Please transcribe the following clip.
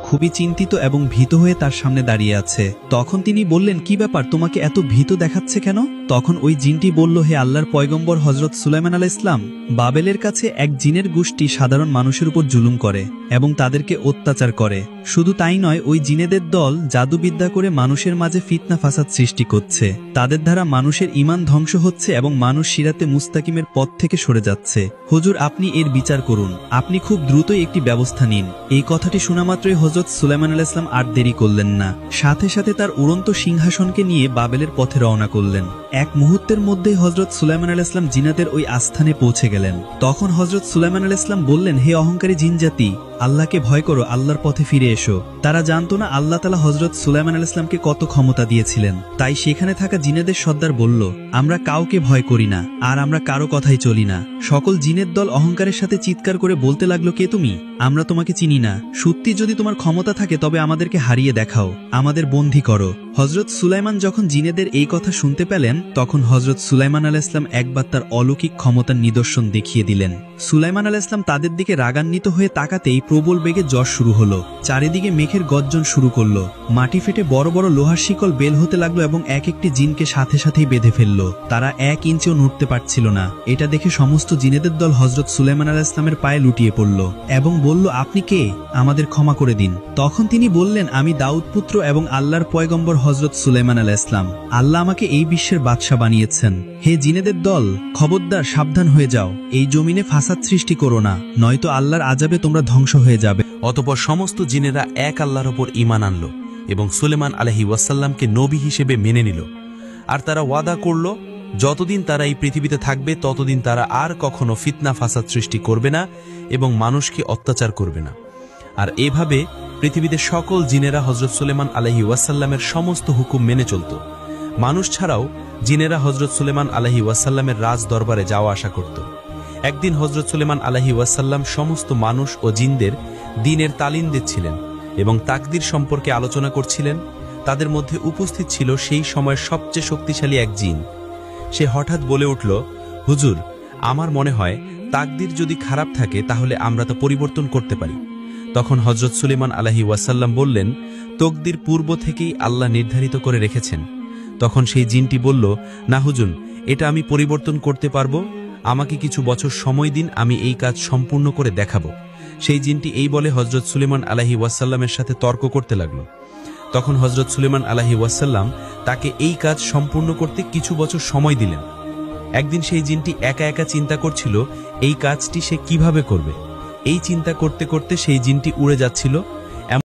খুবই চিন্তিত এবং ভীত হয়ে তার সামনে দাঁড়িয়ে আছে। তখন তিনি বললেন, কি ব্যাপার, তোমাকে এত ভীত দেখাচ্ছে কেন? তখন ওই জিনটি বলল, হে আল্লাহর পয়গম্বর হযরত সুলাইমান আলাইহিস সালাম, বাবেলের কাছে এক জিনের গোষ্ঠী সাধারণ মানুষের উপর জুলুম করে এবং তাদেরকে অত্যাচার করে। শুধু তাই নয়, ওই জিনেদের দল জাদুবিদ্যা করে মানুষের মাঝে ফিতনা ফাসাদ সৃষ্টি করছে। তাদের দ্বারা মানুষের ঈমান ধ্বংস হচ্ছে এবং মানুষ সিরাতে মুস্তাকিমের পথ থেকে সরে যাচ্ছে। হুজুর, আপনি এর বিচার করুন, আপনি খুব দ্রুতই একটি ব্যবস্থা নিন। এই কথাটি শোনা মাত্রই হযরত সুলাইমান আলাইহিস সালাম আর দেরি করলেন না। সাথে সাথে তার উড়ন্ত সিংহাসনকে নিয়ে বাবেলের পথে রওনা করলেন। এক মুহূর্তের মধ্যেই হযরত সুলাইমান আলাইহিস সালাম জিনাদের ওই আস্থানে পৌঁছে গেলেন। তখন হযরত সুলাইমান আলাইহিস সালাম বললেন, হে অহংকারী জিনজাতি, আল্লাহকে ভয় করো, আল্লাহর পথে ফিরে এসো। তারা জানতো না আল্লাহ তাআলা হযরত সুলাইমান আলাইহিস সালামকে কত ক্ষমতা দিয়েছিলেন। তাই সেখানে থাকা জিনেদের সর্দার বলল, আমরা কাউকে ভয় করি না, আর আমরা কারো কথাই চলি না। সকল জিনের দল অহংকারের সাথে চিৎকার করে বলতে লাগলো, কে তুমি? আমরা তোমাকে চিনি না। সত্যি যদি তোমার ক্ষমতা থাকে তবে আমাদেরকে হারিয়ে দেখাও, আমাদের বন্দী করো। হযরত সুলাইমান যখন জিনেদের এই কথা শুনতে পেলেন, তখন হযরত সুলাইমান আলাইহিস সালাম একবার তার অলৌকিক ক্ষমতার নিদর্শন দেখিয়ে দিলেন। সুলাইমান আলাইহিস সালাম তাদের দিকে রাগান্বিত হয়ে তাকাতেই প্রবল বেগে ঝড় শুরু হলো। চারিদিকে মেঘের গর্জন শুরু করলো। মাটি ফেটে বড় বড় লোহার শিকল বের হতে লাগলো এবং এক একটি জিনকে সাথে সাথেই বেঁধে ফেললো। তারা 1 ইঞ্চিও নড়তে পারছিল না। এটা দেখে সমস্ত জিনেদের দল হযরত সুলাইমান আলাইহিস সালামের পায়ে লুটিয়ে পড়ল এবং বলল, আপনি কে? আমাদের ক্ষমা করে দিন। তখন তিনি বললেন, আমি দাউদ পুত্র এবং আল্লাহর পয়গম্বর হযরত সুলাইমান আলাইহিস সালাম। আল্লাহ আমাকে এই বিশ্বের বাদশা বানিয়েছেন। হে জিনেদের দল, খবরদার, সাবধান হয়ে যাও। এই জমিনে ফাসাদ সৃষ্টি করো না, নয়তো আল্লাহর আযাবে তোমরা ধ্বংস হয়ে যাবে। অতঃপর সমস্ত জিনেরা এক আল্লাহর ওপর ঈমান আনল এবং সুলাইমান আলাইহিস ওয়াসাল্লামকে নবী হিসেবে মেনে নিল। আর তারা ওয়াদা করল, যতদিন তারা এই পৃথিবীতে থাকবে ততদিন তারা আর কখনো ফিতনা ফাসাদ সৃষ্টি করবে না এবং মানুষকে অত্যাচার করবে না। আর এভাবে পৃথিবীতে সকল জিনেরা হযরত সুলাইমান আলাইহিস ওয়াসাল্লামের সমস্ত হুকুম মেনে চলত। মানুষ ছাড়াও জিনেরা হযরত সুলাইমান আলাইহিস ওয়াসাল্লামের রাজ দরবারে যাওয়া আসা করত। একদিন হযরত সুলাইমান আলাইহিস ওয়াসাল্লাম সমস্ত মানুষ ও জিনদের দ্বীনের তালিম দিচ্ছিলেন এবং তাকদীর সম্পর্কে আলোচনা করছিলেন। তাদের মধ্যে উপস্থিত ছিল সেই সময়ের সবচেয়ে শক্তিশালী এক জিন। সে হঠাৎ বলে উঠল, হুজুর, আমার মনে হয় তাকদীর যদি খারাপ থাকে তাহলে আমরা তা পরিবর্তন করতে পারি। তখন হযরত সুলাইমান আলাইহিস ওয়াসাল্লাম বললেন, তকদীর পূর্ব থেকেই আল্লাহ নির্ধারিত করে রেখেছেন। তখন সেই জিনটি বলল, না হুজুর, এটা আমি পরিবর্তন করতে পারবো, আমাকে কিছু বছর সময় দিন, আমি এই কাজ সম্পূর্ণ করে দেখাবো। সেই জিনটি এই বলে হযরত সুলাইমান আলাইহিস ওয়াসাল্লামের সাথে তর্ক করতে লাগলো। তখন হযরত সুলাইমান আলাইহিস ওয়াসাল্লাম তাকে এই কাজ সম্পূর্ণ করতে কিছু বছর সময় দিলেন। একদিন সেই জিনটি একা একা চিন্তা করছিল এই কাজটি সে কিভাবে করবে। এই চিন্তা করতে করতে সেই জিনটি উড়ে যাচ্ছিল